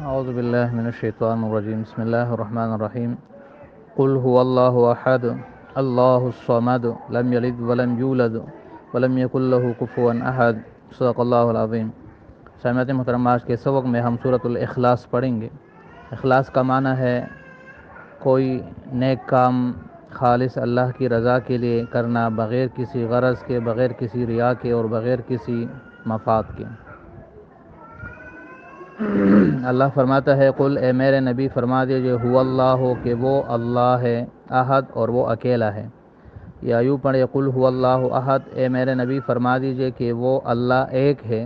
اعوذ باللہ من الشیطان الرجیم بسم اللہ الرحمن الرحیم قل هو اللہ احد اللہ الصمد لم یلد ولم یولد ولم یکن له کفوا احد صدق اللہ العظیم۔ سامعین محترم، آج کے سبق میں ہم سورۃ الاخلاص پڑھیں گے۔ اخلاص کا معنی ہے کوئی نیک کام خالص اللہ کی رضا کے لیے کرنا، بغیر کسی غرض کے، بغیر کسی ریا کے اور بغیر کسی مفاد کے۔ اللہ فرماتا ہے قل، اے میرے نبی فرما دیجئے، هو اللہ، کہ وہ اللہ ہے، احد، اور وہ اکیلا ہے۔ یا یوں پڑھے قل هو اللہ احد، اے میرے نبی فرما دیجئے کہ وہ اللہ ایک ہے۔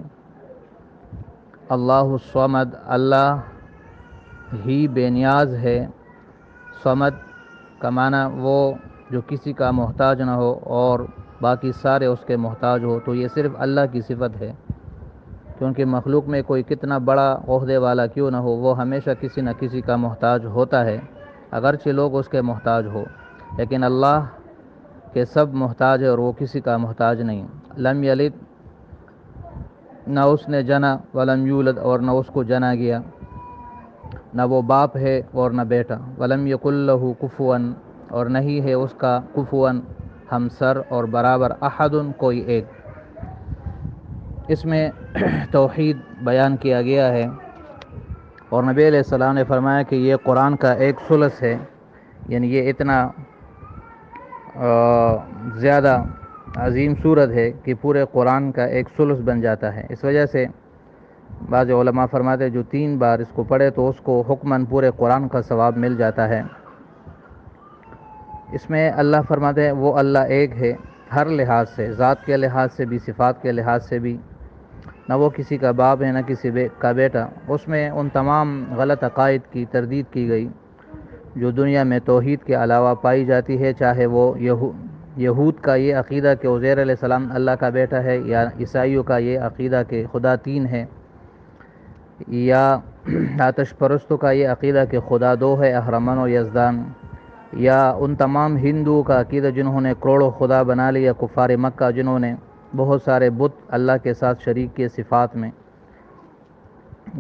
اللہ الصمد، اللہ ہی بے نیاز ہے۔ صمد کا معنی وہ جو کسی کا محتاج نہ ہو اور باقی سارے اس کے محتاج ہو، تو یہ صرف اللہ کی صفت ہے، کیونکہ مخلوق میں کوئی کتنا بڑا عہدے والا کیوں نہ ہو، وہ ہمیشہ کسی نہ کسی کا محتاج ہوتا ہے، اگرچہ لوگ اس کے محتاج ہو، لیکن اللہ کے سب محتاج ہے اور وہ کسی کا محتاج نہیں۔ لم یلد، نہ اس نے جنا، ولم یولد، اور نہ اس کو جنا گیا، نہ وہ باپ ہے اور نہ بیٹا، ولم یکن لہ کفوا، اور نہیں ہے اس کا کفوا ہمسر اور برابر، احد، کوئی ایک۔ اس میں توحید بیان کیا گیا ہے، اور نبی علیہ السلام نے فرمایا کہ یہ قرآن کا ایک ثلث ہے، یعنی یہ اتنا زیادہ عظیم سورت ہے کہ پورے قرآن کا ایک ثلث بن جاتا ہے۔ اس وجہ سے بعض علماء فرماتے ہیں جو 3 بار اس کو پڑھے تو اس کو حکماً پورے قرآن کا ثواب مل جاتا ہے۔ اس میں اللہ فرماتے ہیں وہ اللہ ایک ہے، ہر لحاظ سے، ذات کے لحاظ سے بھی، صفات کے لحاظ سے بھی، نہ وہ کسی کا باپ ہے نہ کسی کا بیٹا۔ اس میں ان تمام غلط عقائد کی تردید کی گئی جو دنیا میں توحید کے علاوہ پائی جاتی ہے، چاہے وہ یہود کا یہ عقیدہ کہ عزیر علیہ السلام اللہ کا بیٹا ہے، یا عیسائیوں کا یہ عقیدہ کہ خدا 3 ہے، یا آتش پرستوں کا یہ عقیدہ کہ خدا 2 ہے، اہرمن و یزدان، یا ان تمام ہندوؤں کا عقیدہ جنہوں نے کروڑوں خدا بنا لیا، کفار مکہ جنہوں نے بہت سارے بت اللہ کے ساتھ شریک کے صفات میں،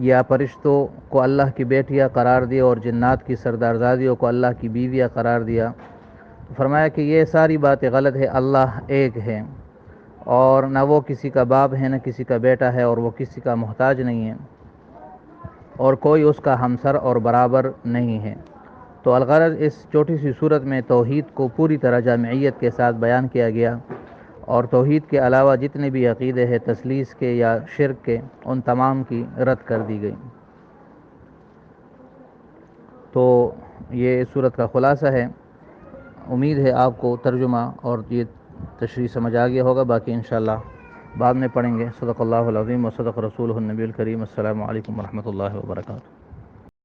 یا فرشتوں کو اللہ کی بیٹیاں قرار دیا اور جنات کی سردارزادیوں کو اللہ کی بیویاں قرار دیا۔ فرمایا کہ یہ ساری باتیں غلط ہے، اللہ ایک ہے، اور نہ وہ کسی کا باپ ہے نہ کسی کا بیٹا ہے، اور وہ کسی کا محتاج نہیں ہے، اور کوئی اس کا ہمسر اور برابر نہیں ہے۔ تو الغرض اس چھوٹی سی صورت میں توحید کو پوری طرح جامعیت کے ساتھ بیان کیا گیا، اور توحید کے علاوہ جتنے بھی عقیدے ہیں تثلیث کے یا شرک کے، ان تمام کی رد کر دی گئی۔ تو یہ صورت کا خلاصہ ہے۔ امید ہے آپ کو ترجمہ اور یہ تشریح سمجھ آ گیا ہوگا، باقی انشاءاللہ بعد میں پڑھیں گے۔ صدق اللہ العظیم و صدق رسولہ النبی الکریم۔ السلام علیکم ورحمۃ اللہ وبرکاتہ۔